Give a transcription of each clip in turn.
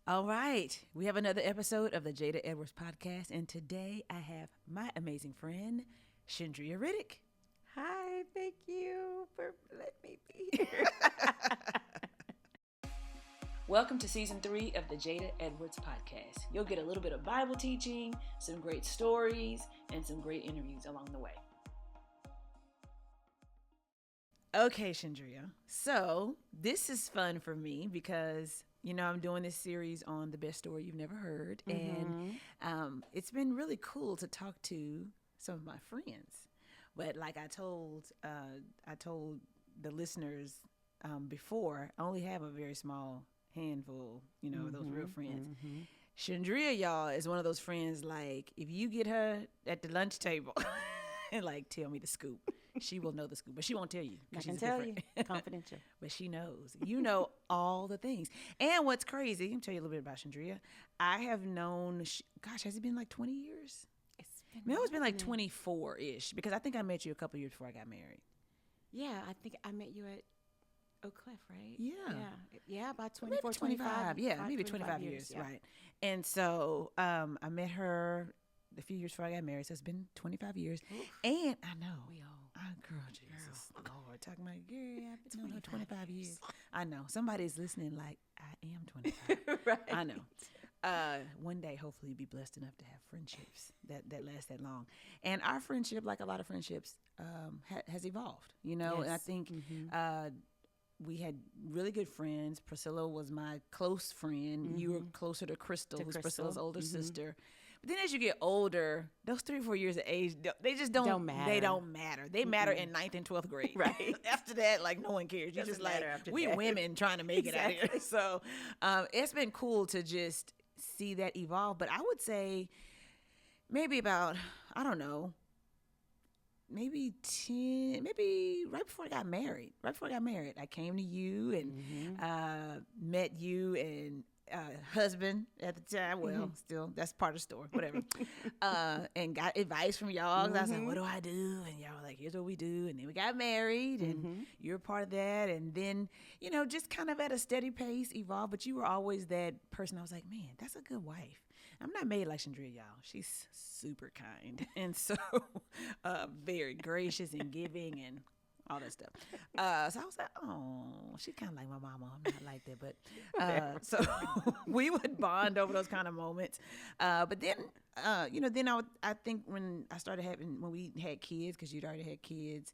All right. We have another episode of the Jada Edwards podcast, and today I have my amazing friend, Shundria Riddick. Hi, thank you for letting me be here. Welcome to season 3 of the Jada Edwards podcast. You'll get a little bit of Bible teaching, some great stories, and some great interviews along the way. Okay, Shundria. So this is fun for me because I'm doing this series on the best story you've never heard, and it's been really cool to talk to some of my friends. But like I told the listeners before, I only have a very small handful, of those real friends. Shundria, y'all, is one of those friends. Like, if you get her at the lunch table and like tell me the scoop, she will know the scoop, but she won't tell you. I can tell you, confidential. But she knows. You know all the things. And what's crazy, let me tell you a little bit about Shundria. I have known, has it been like 20 years? It's been like 24-ish, because I think I met you a couple years before I got married. Yeah, I think I met you at Oak Cliff, right? Yeah, about 24, maybe 25. Yeah, maybe 25 years, right. And so I met her a few years before I got married, so it's been 25 years. Oof. And I know. We all. Girl, Jesus, Lord, talking about, girl, I've been known her 25 years. I know. Somebody's listening like, I am 25. Right. I know. One day, hopefully, you'll be blessed enough to have friendships that last that long. And our friendship, like a lot of friendships, has evolved, Yes. And I think we had really good friends. Priscilla was my close friend. You were closer to Crystal, who's Priscilla's older sister. But then as you get older, those 3 or 4 years of age, they just don't matter. They don't matter. They matter in 9th and 12th grade. Right. After that, like, no one cares. You're just like, we women trying to make it out here. So it's been cool to just see that evolve. But I would say maybe about, I don't know, maybe right before I got married. I came to you and met you and husband at the time. Well, still, that's part of the story, whatever. And got advice from y'all. I was like, what do I do? And y'all were like, here's what we do. And then we got married, and you're a part of that. And then, just kind of at a steady pace evolved. But you were always that person. I was like, man, that's a good wife. I'm not made like Shundria, y'all. She's super kind. And so very gracious and giving and all that stuff. So I was like, oh, she's kind of like my mama. I'm not like that. But so we would bond over those kind of moments. But then, I think when we had kids, because you'd already had kids,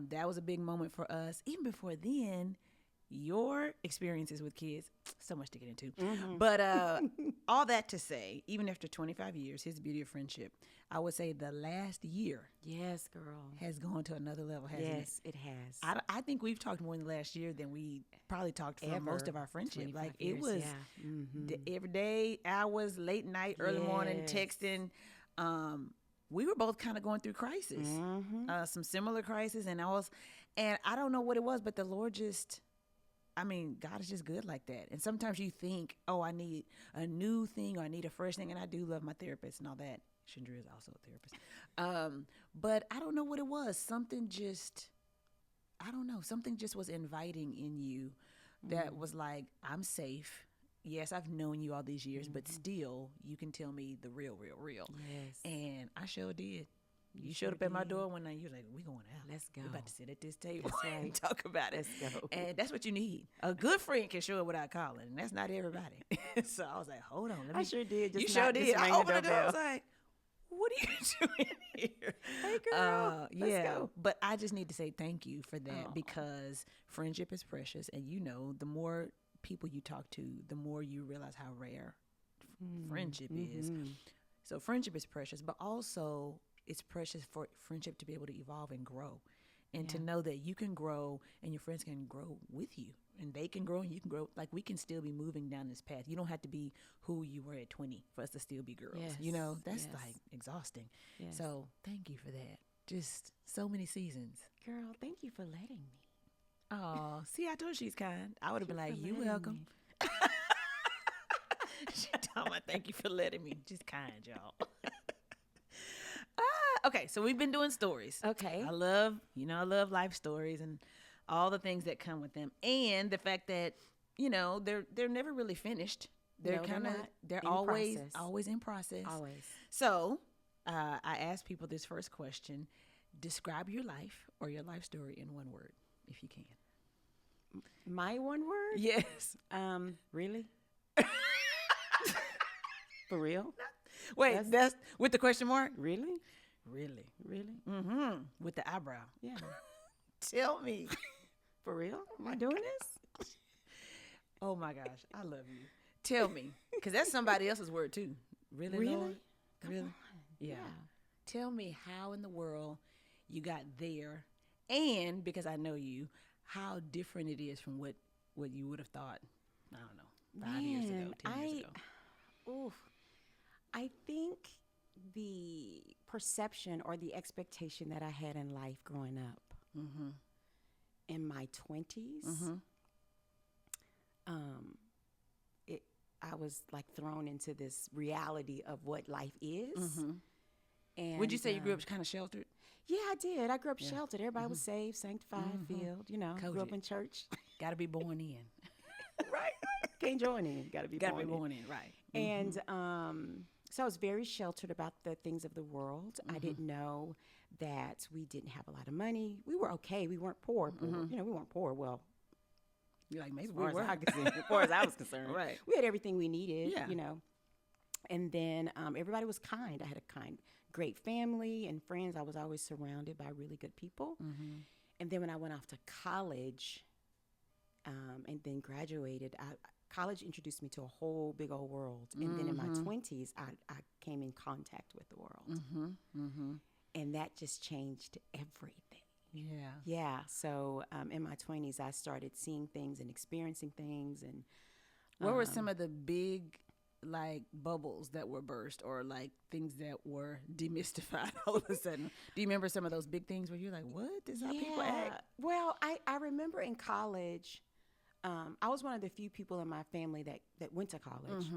that was a big moment for us. Even before then, your experiences with kids, so much to get into. But all that to say, even after 25 years, here's the beauty of friendship. I would say the last year, yes, girl, has gone to another level, hasn't it? Yes, it has. I think we've talked more in the last year than we probably talked for most of our friendship. Like, it was every day, hours, late night, early morning, texting. We were both kind of going through crisis, some similar crisis, and I don't know what it was, but the Lord just, God is just good like that. And sometimes you think, oh, I need a new thing, or I need a fresh thing. And I do love my therapist and all that. Shundria is also a therapist. But I don't know what it was. Something just was inviting in you that was like, I'm safe. Yes, I've known you all these years, but still, you can tell me the real. Yes. And I sure did. You showed up at my door one night. You was like, we going out. Let's go. We're about to sit at this table and That's talk about it. Let's go. And that's what you need. A good friend can show up without calling, and that's not everybody. So I was like, hold on. I sure did. You sure did. I opened the door. I was like, what are you doing here? Hey, girl. Let's go. But I just need to say thank you for that, because friendship is precious. And the more people you talk to, the more you realize how rare friendship is. So friendship is precious, but also it's precious for friendship to be able to evolve and grow, and to know that you can grow and your friends can grow with you, and they can grow and you can grow. Like, we can still be moving down this path. You don't have to be who you were at 20 for us to still be girls. Yes. That's like exhausting. Yes. So thank you for that. Just so many seasons. Girl, thank you for letting me. Oh, see, I told you she's kind. I would have been like, you welcome. She told me, thank you for letting me. She's kind, y'all. Okay, so we've been doing stories. Okay. I love life stories and all the things that come with them, and the fact that they're never really finished. They're No, kind of, they're in always process. in process. Always. So I asked people this first question: describe your life or your life story in one word, if you can. My one word? Yes. Really? For real? Wait, that's with the question mark? Really? Really? Really? Mm-hmm. With the eyebrow. Yeah. Tell me. For real? Am I doing this? Oh my gosh, I love you. Tell me, because that's somebody else's word too. Really? Really? Lord? Come Really? on. Yeah. Tell me how in the world you got there, and because I know you, how different it is from what you would have thought. I don't know, 5 years ago, 10 years ago. I think the perception or the expectation that I had in life growing up in my 20s, I was like thrown into this reality of what life is. And Would you say you grew up kind of sheltered? Yeah, I did. I grew up sheltered. Everybody was saved, sanctified, filled. You know, grew up in church. Got to be born in. Right. Can't join in. Got to be born in. Right. And so I was very sheltered about the things of the world. I didn't know that we didn't have a lot of money. We were okay. We weren't poor. You know, we weren't poor. Well, you're like, maybe as far as I was concerned. Right. We had everything we needed, Yeah. you know. And then everybody was kind. I had a great family and friends. I was always surrounded by really good people. And then when I went off to college and then graduated, college introduced me to a whole big old world. And then in my 20s, I came in contact with the world. And that just changed everything. Yeah. Yeah. So in my 20s, I started seeing things and experiencing things. And what were some of the big, like, bubbles that were burst, or like things that were demystified all of a sudden? Do you remember some of those big things where you're like, what? This is how people act? Well, I remember in college, I was one of the few people in my family that went to college.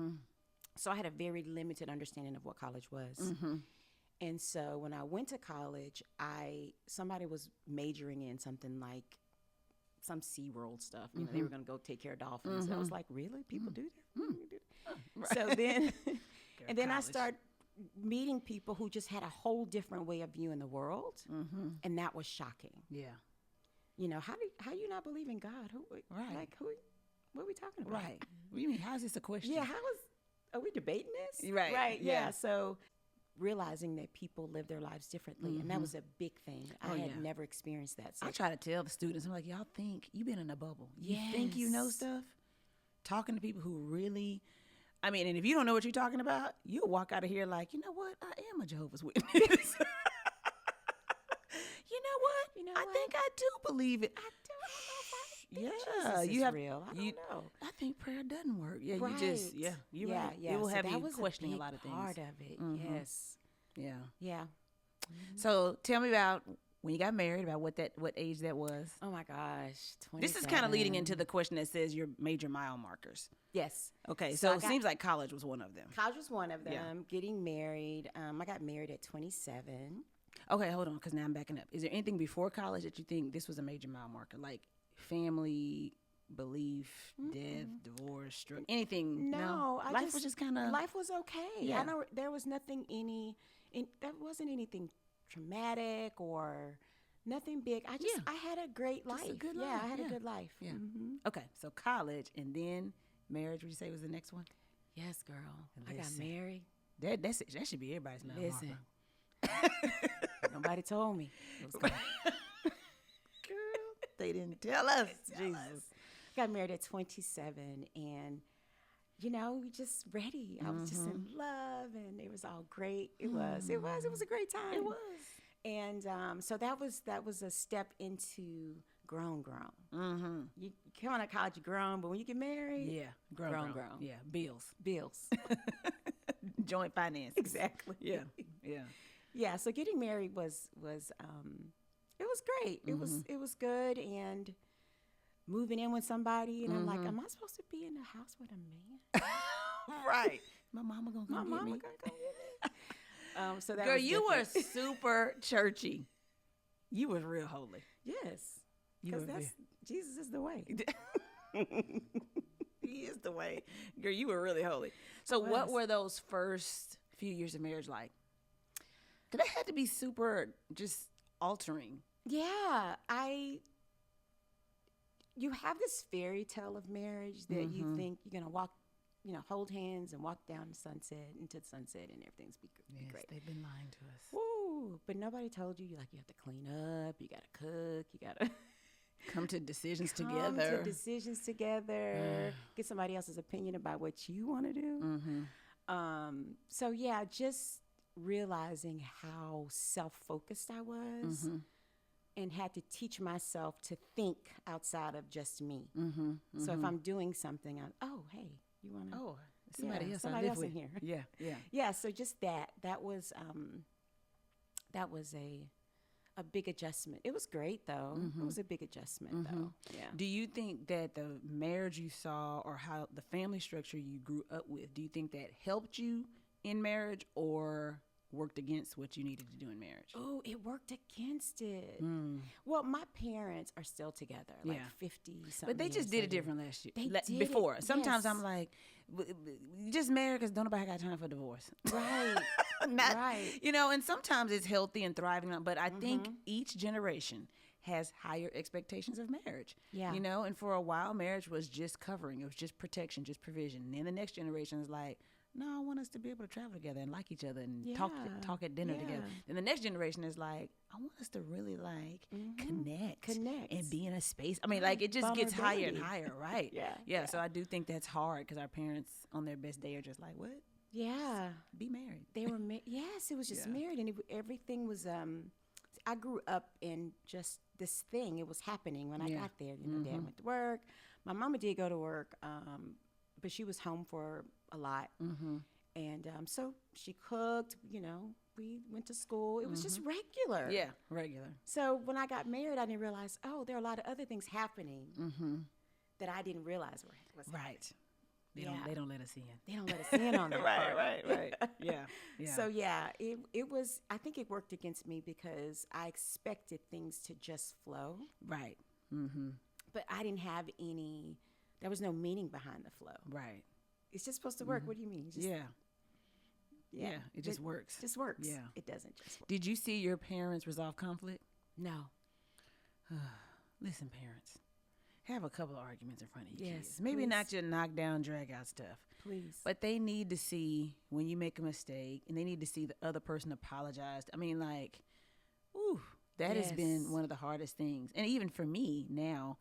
So I had a very limited understanding of what college was. And so when I went to college, somebody was majoring in something like some SeaWorld stuff. You know, they were going to go take care of dolphins. I was like, really? People do that? Right. So then, and then I started meeting people who just had a whole different way of viewing the world. And that was shocking. Yeah. You know, how you not believe in God? Right. Like, what are we talking about? Right. What do you mean? How is this a question? Yeah, are we debating this? Right. Right, Yeah. yeah. So realizing that people live their lives differently, and that was a big thing. I had never experienced that. So I try to tell the students, I'm like, y'all think you've been in a bubble. You think you know stuff? Talking to people who really, I mean, and if you don't know what you're talking about, you'll walk out of here like, you know what? I am a Jehovah's Witness. You know what? I think I do believe it. I don't know if Yeah, Jesus you is have real. I don't know. I think prayer doesn't work. Yeah, Right. you just you're right. It will so have that you was questioning a big lot of things. part of it. Yes. Yeah. Yeah. So tell me about when you got married. About what age that was. Oh my gosh. 27. This is kind of leading into the question that says your major mile markers. Yes. Okay, So so I it got- seems like college was one of them. College was one of them. Yeah. Getting married. I got married at 27. Okay, hold on, because now I'm backing up. Is there anything before college that you think this was a major mile marker, like family, belief, death, divorce, stroke, anything? No, life was just kind of. Life was okay. Yeah. I know there was nothing there wasn't anything traumatic or nothing big. I had a great life. Just a good Yeah, life. I had Yeah. a good life. Yeah. Mhm. Okay, so college and then marriage. Would you say was the next one? Yes, girl. I got Listen. married. That should be everybody's mile Listen. marker. Nobody told me. It was good. Girl, they didn't tell us. Jesus. Got married at 27, and you know, we just ready. I was just in love, and it was all great. It was a great time. It was. And so that was a step into grown. Mm-hmm. You come out of college, you're grown, but when you get married, Yeah, grown. Yeah, bills, bills. joint finances. Exactly. Yeah. Yeah. So getting married was it was great. It was good, and moving in with somebody, and I'm like, am I supposed to be in the house with a man? Right. My mama gonna come get me. gonna come get me. So that Girl, was you were different. super churchy. You was real holy. Yes, You because were Jesus is the way. is the way. Girl, you were really holy. So what were those first few years of marriage like? Because that had to be super just altering. Yeah, you have this fairy tale of marriage that you think you're going to walk, hold hands and walk down the sunset into the sunset and everything's be great. They've been lying to us. Woo! But nobody told you, you have to clean up, you got to cook, you got to come to decisions together. Get somebody else's opinion about what you want to do. So yeah, just realizing how self-focused I was and had to teach myself to think outside of just me. So if I'm doing something, hey, you want to? Oh, somebody else in here. Yeah. So just that was a big adjustment. It was great though. It was a big adjustment though. Yeah. Do you think that the marriage you saw or how the family structure you grew up with, do you think that helped you in marriage or worked against what you needed to do in marriage? Oh, it worked against it. Well, my parents are still together, like 50 something. But they just did it different last year. They did before. it, Sometimes yes. I'm like, you just married because don't nobody got time for divorce. Right. Right. And sometimes it's healthy and thriving. But I think each generation has higher expectations of marriage. Yeah. And for a while, marriage was just covering. It was just protection, just provision. And then the next generation is like, no, I want us to be able to travel together and like each other and talk at dinner together. Then the next generation is like, I want us to really connect and be in a space. I mean, it just gets higher and higher, right? Yeah. So I do think that's hard because our parents on their best day are just like, what? Yeah. Be married. They were yes, it was just married, and everything was. I grew up in just this thing. It was happening when I got there. Dad went to work. My mama did go to work, but she was home for a lot. And so she cooked, we went to school. It was just regular. Yeah, regular. So when I got married, I didn't realize, there are a lot of other things happening that I didn't realize was happening. Right. They don't let us in. They don't let us in on that part. Right. Yeah. So yeah, it was, I think it worked against me because I expected things to just flow. Right. But I didn't have there was no meaning behind the flow. Right. It's just supposed to work. What do you mean? Yeah, it just works. Just works. Yeah. It doesn't just work. Did you see your parents resolve conflict? No. Listen, parents, have a couple of arguments in front of your Yes, kids. Maybe please. not your knock down, drag out stuff. Please. But they need to see when you make a mistake, and they need to see the other person apologize. I mean, that has been one of the hardest things. And even for me now,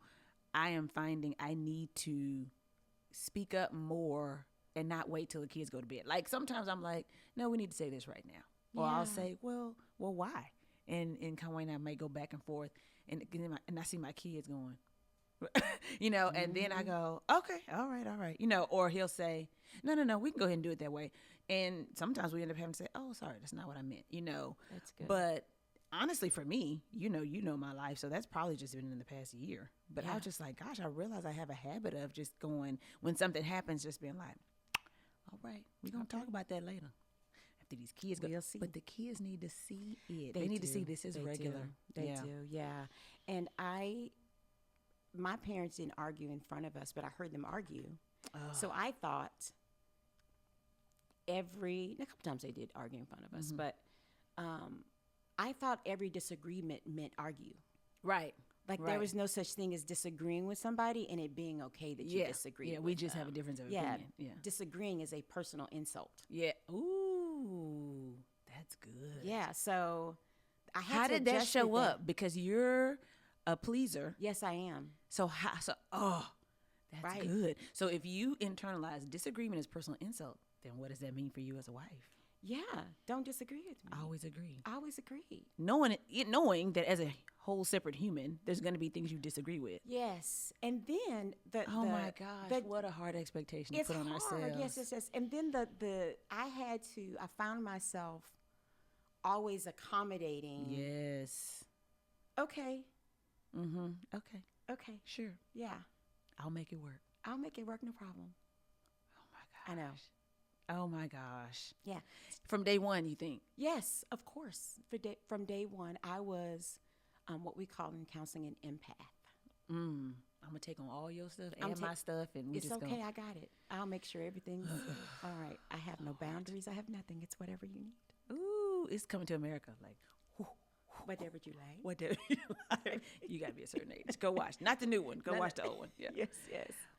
I am finding I need to speak up more and not wait till the kids go to bed. Sometimes I'm like, no, we need to say this right now. Or I'll say, well, why? And Conway and I may go back and forth, and I see my kids going, and then I go, okay, all right, or he'll say, no, we can go ahead and do it that way. And sometimes we end up having to say, oh, sorry, that's not what I meant, That's good. But honestly, for me, you know my life, so that's probably just been in the past year. But I was just like, gosh, I realize I have a habit of just going, when something happens, just being like, all right, we're going to talk about that later. After these kids go. We'll see. But the kids need to see it. They need to see this is regular. They do, yeah. And my parents didn't argue in front of us, but I heard them argue. So I thought a couple times they did argue in front of us, but I thought every disagreement meant argue. Right. There was no such thing as disagreeing with somebody and it being okay that you disagree. Yeah, we just have a difference of opinion. Yeah. Disagreeing is a personal insult. Yeah. Ooh, that's good. Yeah. So I had How to did that adjust show with up? Because you're a pleaser. Yes, I am. That's Right. good. So if you internalize disagreement as personal insult, then what does that mean for you as a wife? Yeah. Don't disagree with me. I always agree. I always agree. Knowing that as a whole separate human, there's going to be things you disagree with. Yes. And then my gosh, what a hard expectation to put on ourselves. Yes. And then I found myself always accommodating. Yes. Okay. Okay. Sure. Yeah. I'll make it work. I'll make it work, no problem. Oh my gosh. I know. Oh my gosh. Yeah. From day one, you think? Yes, of course. From day one, I was what we call in counseling an empath. I'm gonna take on all your stuff and my stuff, and we it's just okay. I got it. I'll make sure everything's all right. I have no boundaries. I have nothing. It's whatever you need. Ooh, it's coming to America. Like, whatever you like. Whatever you like. You gotta be a certain age. Go watch, not the new one. Go watch the old one. Yeah. Yes.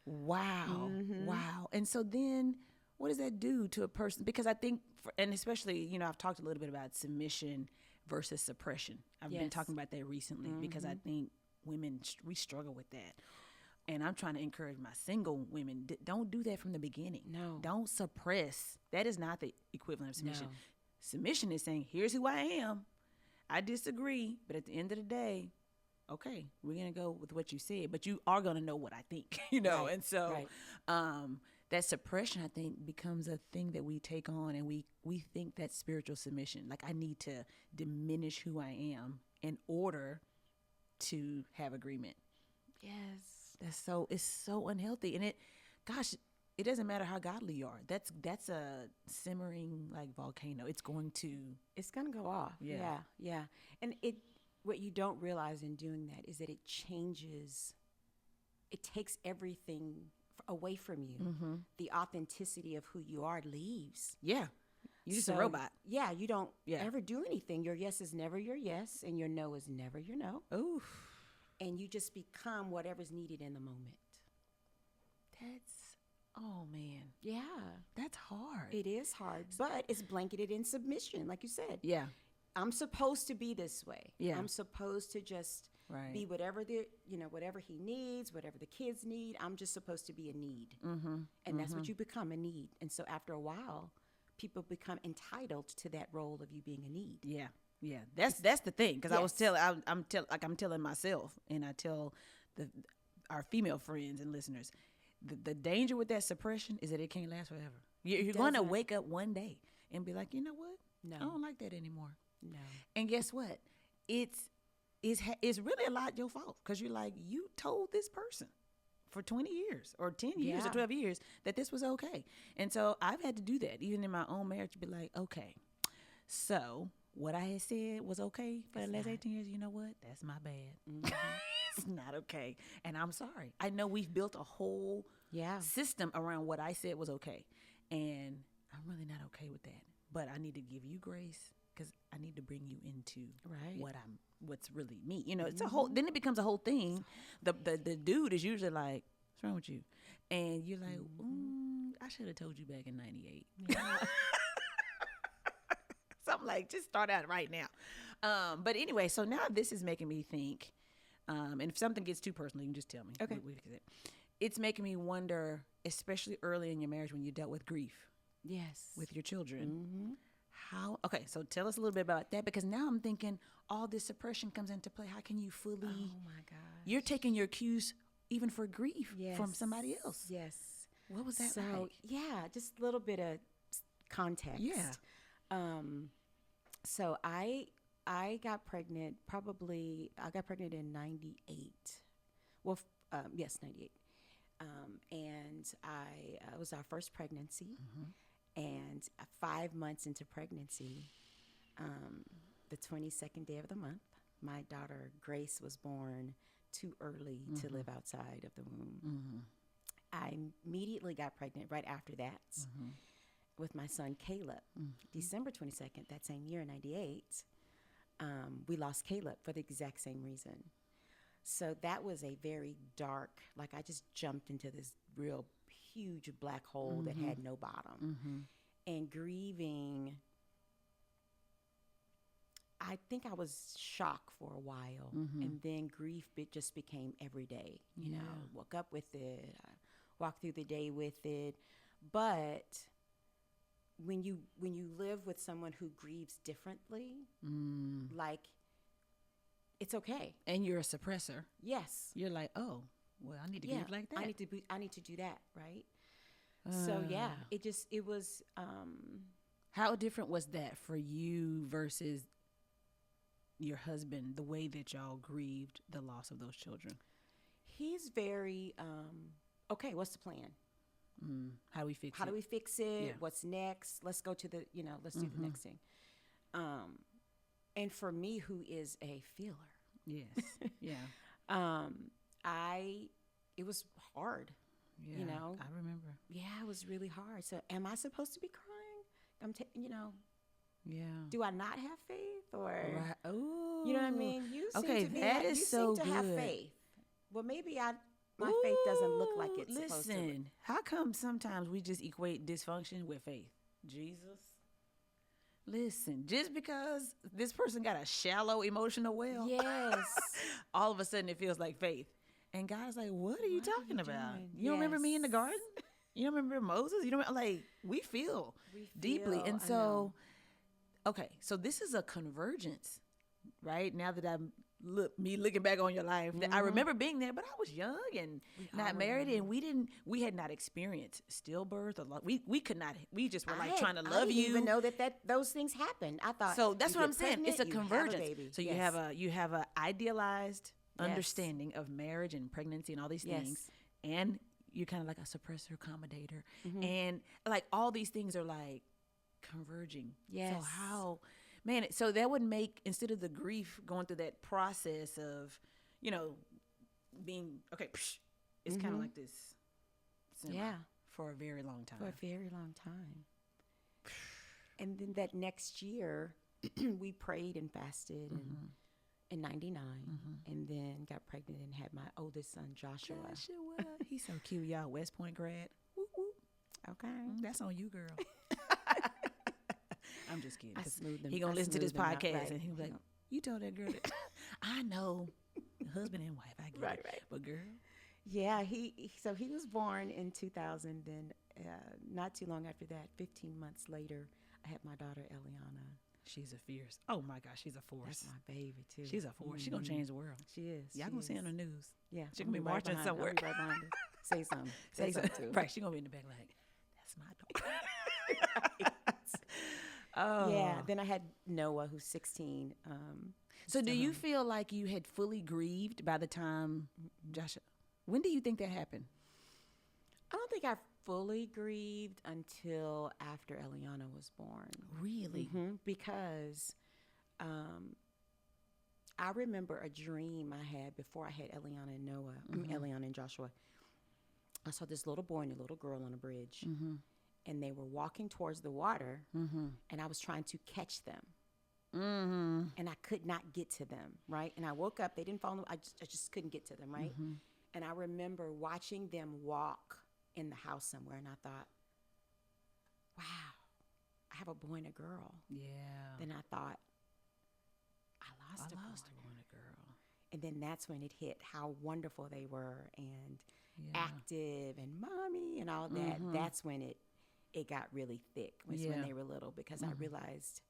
Wow. Wow. And so then, what does that do to a person? Because I think, and especially, I've talked a little bit about submission versus suppression. I've been talking about that recently because I think women, we struggle with that. And I'm trying to encourage my single women, don't do that from the beginning. No. Don't suppress. That is not the equivalent of submission. No. Submission is saying, here's who I am. I disagree, but at the end of the day, okay, we're going to go with what you said, but you are going to know what I think, Right. And so that suppression, I think, becomes a thing that we take on, and we think that's spiritual submission. Like, I need to diminish who I am in order to have agreement. Yes. It's so unhealthy. And it doesn't matter how godly you are. That's a simmering like volcano. It's going to go off. Yeah. And what you don't realize in doing that is that it takes everything away from you. Mm-hmm. The authenticity of who you are leaves. Yeah. You're just a robot. Yeah, you don't ever do anything. Your yes is never your yes, and your no is never your no. Oof. And you just become whatever's needed in the moment. Oh, man. Yeah. That's hard. It is hard, but it's blanketed in submission, like you said. Yeah. I'm supposed to be this way. Yeah. I'm supposed to just be whatever whatever he needs, whatever the kids need. I'm just supposed to be a need. Mm-hmm. And that's what you become, a need. And so after a while, people become entitled to that role of you being a need. Yeah. Yeah. That's the thing. Because I'm telling myself, and I tell our female friends and listeners, the danger with that suppression is that it can't last forever. You're going to wake up one day and be like, you know what? No. I don't like that anymore. No. And guess what? It's really a lot your fault, because you're like, you told this person for 20 years or 10 years or 12 years that this was okay. And so I've had to do that, even in my own marriage, to be like, okay, so what I had said was okay for the last 18 years. You know what? That's my bad. Mm-hmm. It's not okay. And I'm sorry. I know we've built a whole system around what I said was okay. And I'm really not okay with that. But I need to give you grace, because I need to bring you into what's really me. It's a whole, then it becomes a whole thing. The dude is usually like, what's wrong with you? And you're like, I should have told you back in 98. Yeah. So I'm like, just start out right now. But anyway, so now this is making me think, and if something gets too personal, you can just tell me. Okay. It's making me wonder, especially early in your marriage when you dealt with grief. Yes. With your children. Mm-hmm. Okay, so tell us a little bit about that, because now I'm thinking all this suppression comes into play. How can you fully... Oh, my gosh. You're taking your cues even for grief from somebody else. Yes. What was that like? So, yeah, just a little bit of context. Yeah. So I got pregnant in 98. Well, yes, 98. And it was our first pregnancy. Mm-hmm. And 5 months into pregnancy, the 22nd day of the month, my daughter Grace was born too early to live outside of the womb. Mm-hmm. I immediately got pregnant right after that with my son Caleb. Mm-hmm. December 22nd, that same year in 98, we lost Caleb for the exact same reason. So that was a very dark, like I just jumped into this real huge black hole that had no bottom. Mm-hmm. And grieving, I think I was shocked for a while. Mm-hmm. And then grief just became every day. You know, woke up with it, I walked through the day with it. But when you live with someone who grieves differently, like, it's okay. And you're a suppressor. Yes. You're like, oh, well, I need to grieve like that. I need to do that, right? So yeah, it was. How different was that for you versus your husband? The way that y'all grieved the loss of those children. He's very okay. What's the plan? How do we fix it? Yeah. What's next? Let's go to let's do the next thing. And for me, who is a feeler, yes, yeah, it was hard. Yeah, you know, I remember. Yeah, it was really hard. So, am I supposed to be crying? Yeah. Do I not have faith, or Right. Ooh. you know what I mean? You seem Okay, to be. that is you so seem to have good. faith. Well, maybe my faith doesn't look like it's supposed to. Listen, how come sometimes we just equate dysfunction with faith? Jesus. Listen, just because this person got a shallow emotional well, Yes. all of a sudden it feels like faith. And God's like, what are you talking about? doing? You don't remember me in the Yes. garden? You don't remember Moses? You don't like we feel deeply. feel, And I so, know. okay, so this is a convergence, right? Now that I'm looking back on your life, that I remember being there, but I was young and not married, and we had not experienced stillbirth. We could not. We just were trying to love I didn't you. even know that those things happened. I thought So that's you what I'm get saying. It's a pregnant, you have convergence. baby. So Yes. you have a idealized Yes. understanding of marriage and pregnancy and all these Yes. things, and you're kind of like a suppressor, accommodator, Mm-hmm. and like all these things are like converging. Yes. So how, man? So that would make, instead of the grief going through that process of, being okay, it's kind of like this. Yeah. For a very long time. For a very long time. And then that next year, we prayed and fasted in 99, and then got pregnant and had my oldest son, Joshua. He's so cute, y'all. West Point grad. Whoop, whoop. Okay. That's on you, girl. I'm just kidding. I 'Cause smoothed them. He gonna I listen to this smoothed them out, podcast right. and he was like, "You told that girl that." I know, husband and wife. I get Right, it. right. But girl, Yeah, so he was born in 2000. Then not too long after that, 15 months later, I had my daughter Eliana. she's a fierce. Oh my gosh, she's a force. That's my baby too. She's a force. She gonna change the world. She is. Y'all she gonna see is. on the news. Yeah, She I'm gonna be right marching behind- somewhere. I'll be right behind her. Say something. Say something too. Right, she gonna be in the back like, "That's my daughter." Oh Yeah. Then I had Noah, who's 16. So do you feel like you had fully grieved by the time Joshua? When do you think that happened? I don't think I fully grieved until after Eliana was born. Really? Because I remember a dream I had before I had Eliana and Noah. Eliana and Joshua. I saw this little boy and a little girl on a bridge, and they were walking towards the water, and I was trying to catch them. And I could not get to them, right? And I woke up, they didn't follow, I just couldn't get to them, right? And I remember watching them walk in the house somewhere, and I thought, wow, I have a boy and a girl. Yeah. Then I thought, I lost a boy and a girl. And then that's when it hit how wonderful they were, and Yeah. active, and mommy, and all that. That's when it got really thick, was when they were little, because I realized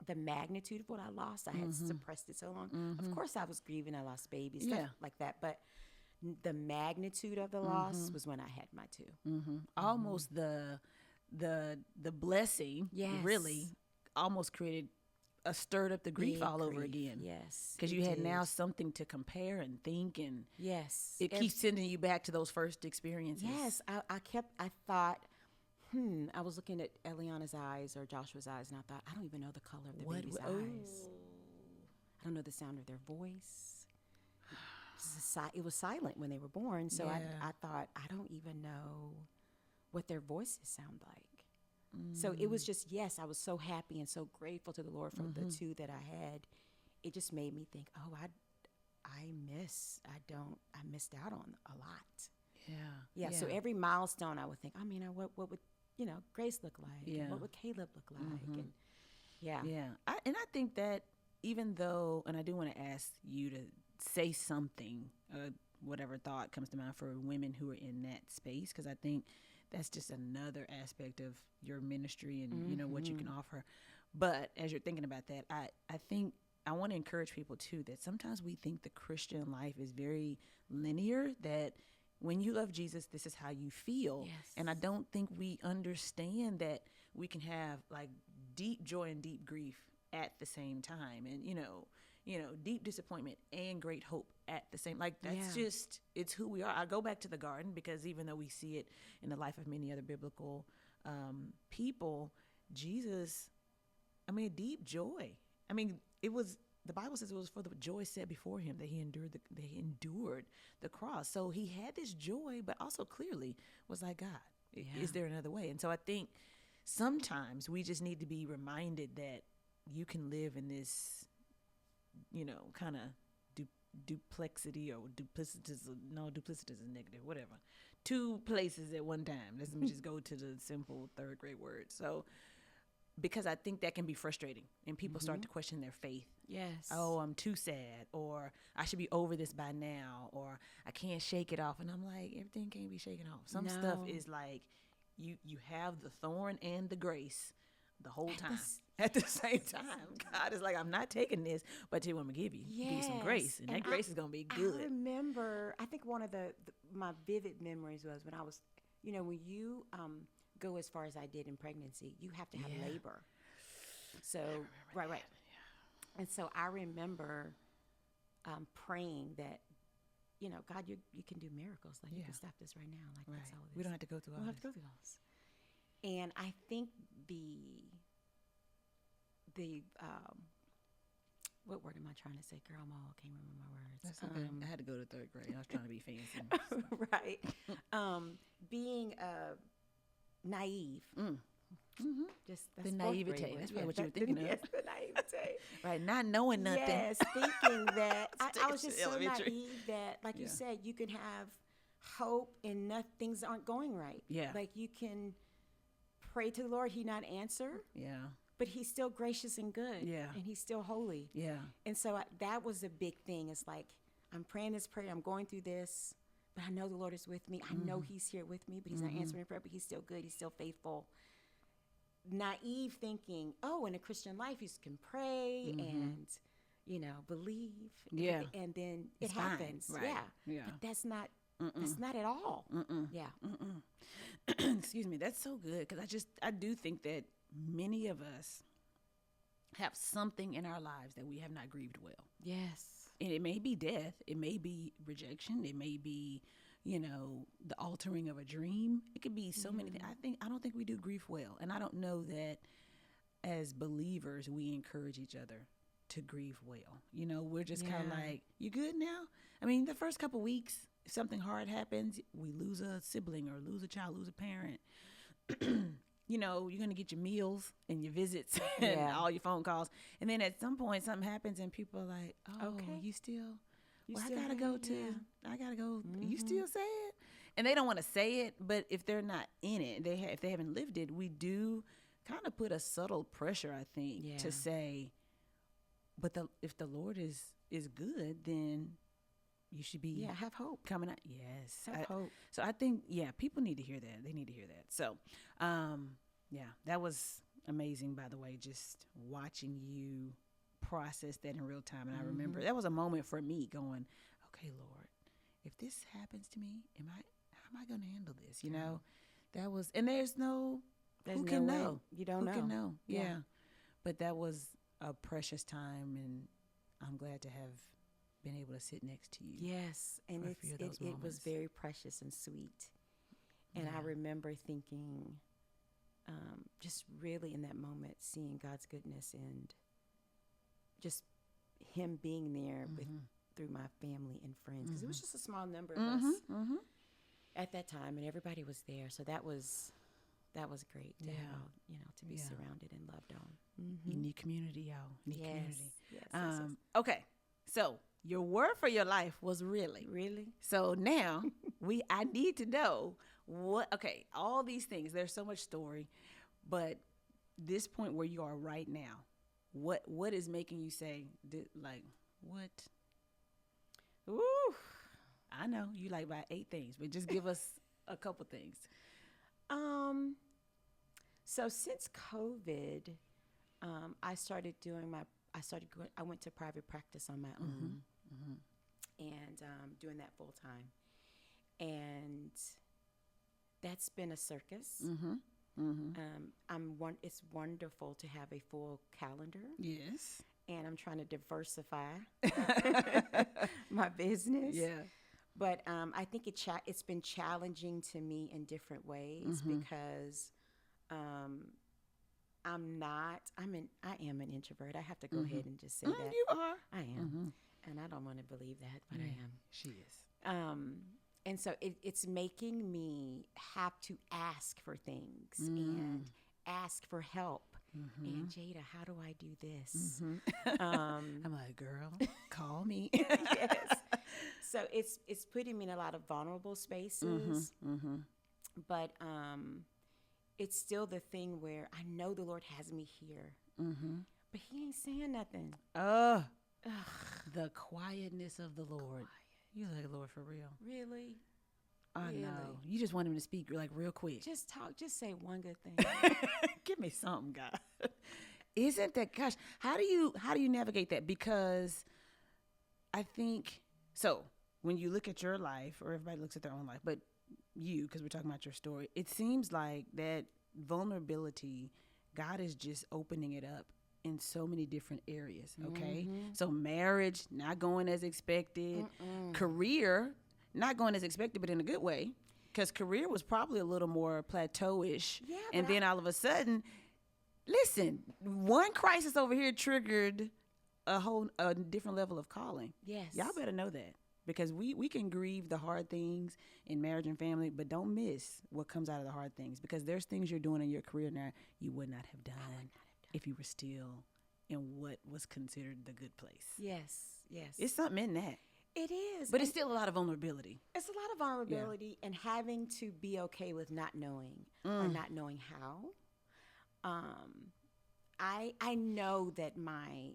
the magnitude of what I lost. I had suppressed it so long. Of course I was grieving, I lost babies, stuff like that, but the magnitude of the loss was when I had my two. Almost the blessing really almost created stirred up the grief all over again. Yes. Because you had now something to compare and think, and yes, it keeps sending you back to those first experiences. Yes, I thought, I was looking at Eliana's eyes or Joshua's eyes, and I thought, I don't even know the color of the baby's eyes. I don't know the sound of their voice. It was silent when they were born, so I thought, I don't even know what their voices sound like. So it was just, yes, I was so happy and so grateful to the Lord for the two that I had. It just made me think, oh, I missed out on a lot. Yeah. So every milestone I would think, what would, Grace look like? Yeah. And what would Caleb look like? And yeah. I think that even though, and I do want to ask you to say something, whatever thought comes to mind for women who are in that space, because I think that's just another aspect of your ministry and what you can offer. But as you're thinking about that, I think I want to encourage people too that sometimes we think the Christian life is very linear, that when you love Jesus, this is how you feel. Yes. And I don't think we understand that we can have like deep joy and deep grief at the same time, and deep disappointment and great hope at the same. Like that's just, it's who we are. I go back to the garden, because even though we see it in the life of many other biblical people, Jesus, deep joy. It was the Bible says it was for the joy set before him that he endured the cross. So he had this joy, but also clearly was like, God, is there another way? And so I think sometimes we just need to be reminded that you can live in this, kind of duplexity or duplicitous. No, duplicitous is negative, whatever. Two places at one time. Let me just go to the simple third grade word. So, because I think that can be frustrating and people start to question their faith. Yes. Oh, I'm too sad, or I should be over this by now, or I can't shake it off. And I'm like, everything can't be shaken off. Some stuff is like you have the thorn and the grace the whole time. At the same time, God is like, I'm not taking this, but I'm going to give you some grace. And that grace is going to be good. I remember, I think one of my vivid memories was when I was, when you go as far as I did in pregnancy, you have to have labor. So, right. Yeah. And so I remember praying that, God, you can do miracles. Like, you can stop this right now. Like, that's all it is. We don't have to go through all this. We don't have to go through all this. And I think what word am I trying to say? Girl, I can't remember my words. That's okay. I had to go to third grade. I was trying to be fancy. Right. Being naive. Just the naivete. That's probably what you were thinking of. Yes, the naivete. Right, not knowing nothing. Yes, thinking that. I was just so naive that, like you said, you can have hope and things aren't going right. Yeah. Like, you can pray to the Lord, he not answer. Yeah. But he's still gracious and good. Yeah. And he's still holy. Yeah. And so that was a big thing. It's like, I'm praying this prayer, I'm going through this, but I know the Lord is with me. I know he's here with me, but he's not answering prayer, but he's still good. He's still faithful. Naive thinking, in a Christian life, you can pray and, believe. Yeah. And then it's it happens. Right. Yeah. But that's not at all. Yeah. Excuse me. That's so good. Because I do think that many of us have something in our lives that we have not grieved well. Yes. And it may be death. It may be rejection. It may be, the altering of a dream. It could be so many things. I don't think we do grief well. And I don't know that as believers, we encourage each other to grieve well. We're just kind of like, you good now? I mean, the first couple weeks, if something hard happens, we lose a sibling or lose a child, lose a parent. You're going to get your meals and your visits and all your phone calls. And then at some point, something happens and people are like, okay, you still, I got to go to, I got to go, you still sad? And they don't want to say it, but if they're not in it, if they haven't lived it, we do kind of put a subtle pressure, I think, to say, but if the Lord is good, then you should be have hope coming out. Yes, have hope. So I think people need to hear that. They need to hear that. So, that was amazing. By the way, just watching you process that in real time, and I remember that was a moment for me going, "Okay, Lord, if this happens to me, how am I going to handle this?" That was, and there's who can know? You don't know. Who can know? Yeah, but that was a precious time, and I'm glad to have been able to sit next to you. Yes, and it was very precious and sweet. And I remember thinking, just really in that moment, seeing God's goodness and just him being there through my family and friends. Because it was just a small number of us at that time, and everybody was there. So that was great to have, to be surrounded and loved on. You need community, y'all. Community. Yes. Okay, so your word for your life was really. So now I need to know all these things. There's so much story, but this point where you are right now, what is making you say, like, what? Ooh, I know you like about 8 things, but just give us a couple things. So since COVID, I went to private practice on my own and doing that full time. And that's been a circus. It's wonderful to have a full calendar. Yes. And I'm trying to diversify my business. Yeah. But I think it's been challenging to me in different ways because am an introvert. I have to go ahead and just say that. You are. I am. And I don't want to believe that, but I am. She is. And so it's making me have to ask for things and ask for help. And Jada, how do I do this? I'm like, girl, call me. Yes. So it's putting me in a lot of vulnerable spaces. But it's still the thing where I know the Lord has me here, but He ain't saying nothing. The quietness of the Lord. You like Lord for real? Really? I know. You just want Him to speak like real quick. Just talk. Just say one good thing. Give me something, God. Isn't that, gosh? How do you navigate that? Because I think so. When you look at your life, or everybody looks at their own life, but you, because we're talking about your story, it seems like that vulnerability, God is just opening it up in so many different areas. Okay, so marriage not going as expected, career not going as expected, but in a good way, because career was probably a little more plateau-ish, and then all of a sudden, listen, one crisis over here triggered a different level of calling. Yes, y'all better know that. Because we can grieve the hard things in marriage and family, but don't miss what comes out of the hard things. Because there's things you're doing in your career now you would not have done if you were still in what was considered the good place. Yes. It's something in that. It is. But it's still a lot of vulnerability. It's a lot of vulnerability and having to be okay with not knowing or not knowing how. I know that my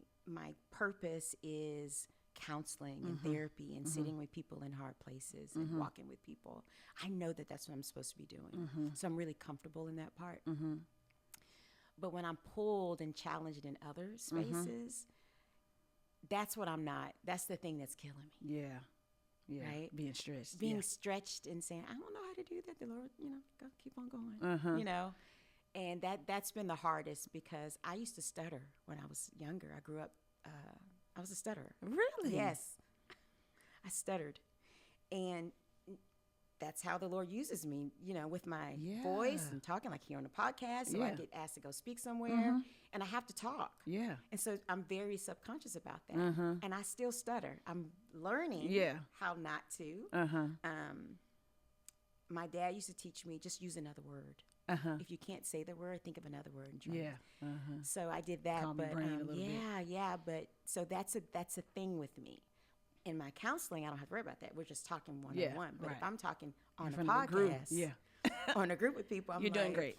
purpose is counseling and therapy and sitting with people in hard places and walking with people. I know that that's what I'm supposed to be doing. So I'm really comfortable in that part. But when I'm pulled and challenged in other spaces, that's what I'm not. That's the thing that's killing me. Yeah. Right? Being stretched. Being stretched and saying, I don't know how to do that. The Lord, go keep on going, And that's been the hardest because I used to stutter when I was younger. I grew up, I was a stutterer. Really? Yes. I stuttered. And that's how the Lord uses me, with my voice and talking, like here on the podcast. So I get asked to go speak somewhere and I have to talk. Yeah. And so I'm very subconscious about that. And I still stutter. I'm learning how not to. My dad used to teach me, just use another word. If you can't say the word, think of another word and try. So I did that. Calm your brain a little bit. But so that's a thing with me. In my counseling, I don't have to worry about that. We're just talking one-on-one. But if I'm talking on a podcast, on a group with people, you're doing great.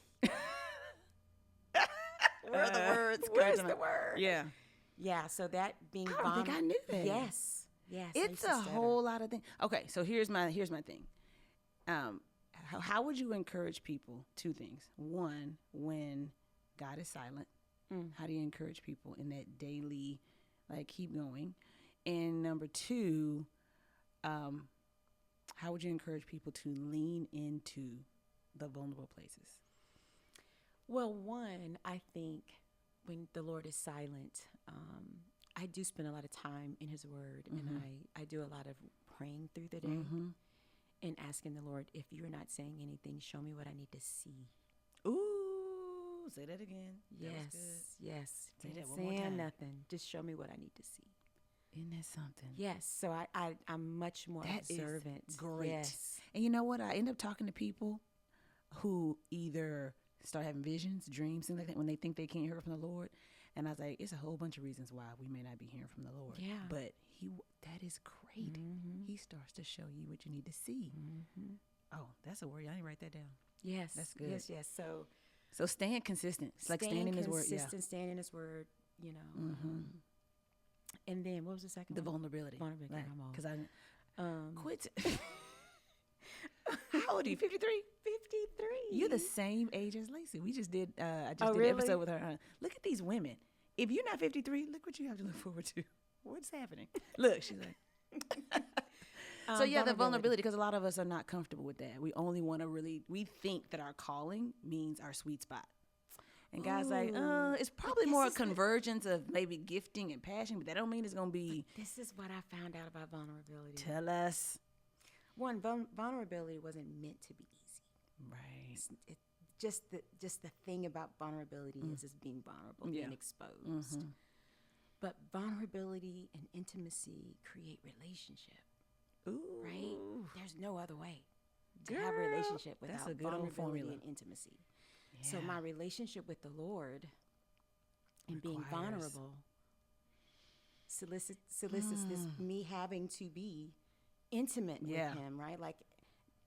Where are the words? Where's the word? Yeah. Yeah, so that being I don't think I knew that. Yes. It's a whole lot of things. Okay, so here's my thing. How would you encourage people? Two things. One, when God is silent, how do you encourage people in that daily, keep going? And number two, how would you encourage people to lean into the vulnerable places? Well, one, I think when the Lord is silent, I do spend a lot of time in His Word, and I do a lot of praying through the day and asking the Lord, if you're not saying anything, show me what I need to see. Ooh, say that again. Yes. Say that one saying more time. Nothing. Just show me what I need to see. Isn't that something? Yes. So I'm much more observant. Is great. Yes. And you know what? I end up talking to people who either start having visions, dreams, things like that when they think they can't hear from the Lord. And I was like, it's a whole bunch of reasons why we may not be hearing from the Lord. Yeah. But that is great. He starts to show you what you need to see. Oh, that's a word. I didn't write that down. Yes. That's good. Yes. So staying consistent. It's like staying in His Word. Staying in His Word, and then what was the second one? The vulnerability. Because I quit. How old are you? 53? 53. You're the same age as Lacey. We just did. I just did an episode with her. Look at these women. If you're not 53, look what you have to look forward to. What's happening? Look, she's like. So the vulnerability, because a lot of us are not comfortable with that. We only want to we think that our calling means our sweet spot. And God's like, it's probably more a convergence of maybe gifting and passion, but that don't mean it's going to be. This is what I found out about vulnerability. Tell us. One, vulnerability wasn't meant to be easy. Right. just the thing about vulnerability is being vulnerable, being exposed. But vulnerability and intimacy create relationship. Ooh. Right? There's no other way to have a relationship without vulnerability and intimacy. Yeah. So my relationship with the Lord and being vulnerable solicits this me having to be intimate with him, right? Like,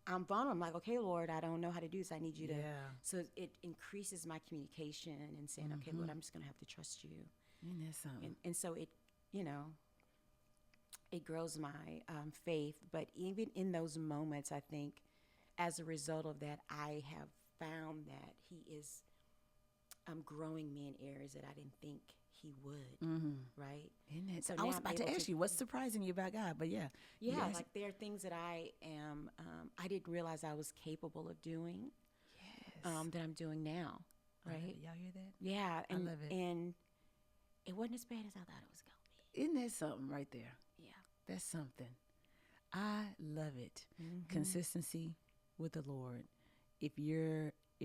I'm vulnerable. I'm like, okay, Lord, I don't know how to do this. I need you to. So it increases my communication and saying, okay, Lord, I'm just going to have to trust you. And so it, it grows my faith. But even in those moments, I think as a result of that, I have found that he is growing me in areas that I didn't think he would, right? So I was about to ask you, what's surprising you about God? But like there are things that I am, I didn't realize I was capable of doing, that I'm doing now, right? Y'all hear that? Yeah, and I love it. And it wasn't as bad as I thought it was going to be. Isn't that something right there? Yeah, that's something. I love it. Consistency with the Lord. If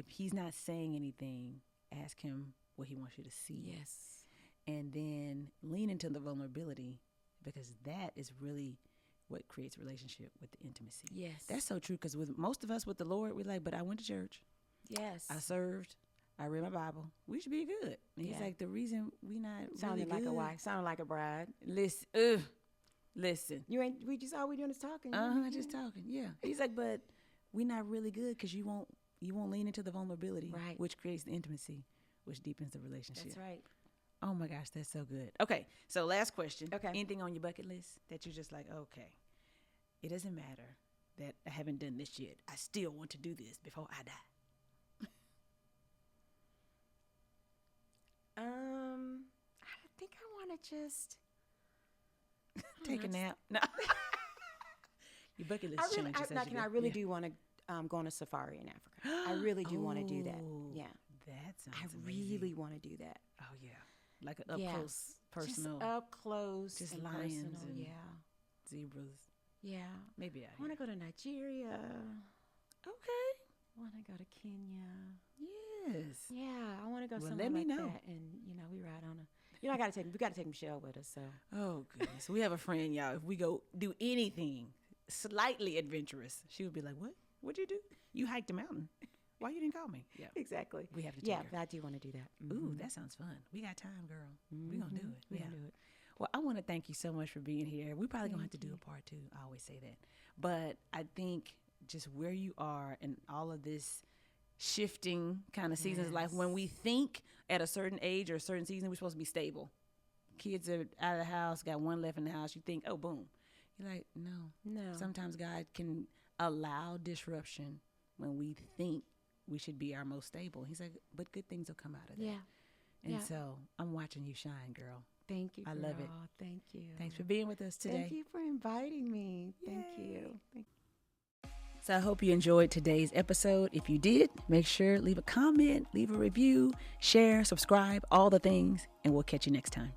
he's not saying anything, ask him what he wants you to see. Yes. And then lean into the vulnerability, because that is really what creates relationship with the intimacy. Yes. That's so true, because with most of us with the Lord, we're like, but I went to church. Yes. I served. I read my Bible. We should be good. And he's like, the reason we not sounded really like good. A wife. Sounded like a bride. Listen. You ain't. We just all we doing is talking. Just talking. Yeah. He's like, but we not really good because you won't lean into the vulnerability, right? Which creates the intimacy, which deepens the relationship. That's right. Oh my gosh, that's so good. Okay, so last question. Okay. Anything on your bucket list that you're just like, okay, it doesn't matter that I haven't done this yet. I still want to do this before I die. I think I want to just take a nap. No. Your bucket list changes. I really do want to go on a safari in Africa. I really do want to do that. Yeah. That sounds amazing. Really want to do that. Oh, yeah. Like an up-close, personal. Just up-close. Just and lions personal. and zebras. Yeah. Maybe I want to go to Nigeria. Okay. I want to go to Kenya. Yes. Yeah, I want to go somewhere like that. And, we ride on we got to take Michelle with us, so. Oh, goodness. We have a friend, y'all. If we go do anything slightly adventurous, she would be like, what? What'd you do? You hiked a mountain. Why you didn't call me? Yeah, exactly. We have to take her. Yeah, I do want to do that. Ooh, that sounds fun. We got time, girl. We're going to do it. We're going to do it. Well, I want to thank you so much for being here. We probably going to have to do a part 2. I always say that. But I think just where you are and all of this shifting kind of seasons of life, when we think at a certain age or a certain season, we're supposed to be stable. Kids are out of the house, got one left in the house. You think, oh, boom. You're like, no. Sometimes God can allow disruption when we think we should be our most stable. He's like, but good things will come out of that. Yeah. And so I'm watching you shine, girl. Thank you, girl. I love it. Thank you. Thanks for being with us today. Thank you for inviting me. Yay. Thank you. So I hope you enjoyed today's episode. If you did, make sure leave a comment, leave a review, share, subscribe, all the things, and we'll catch you next time.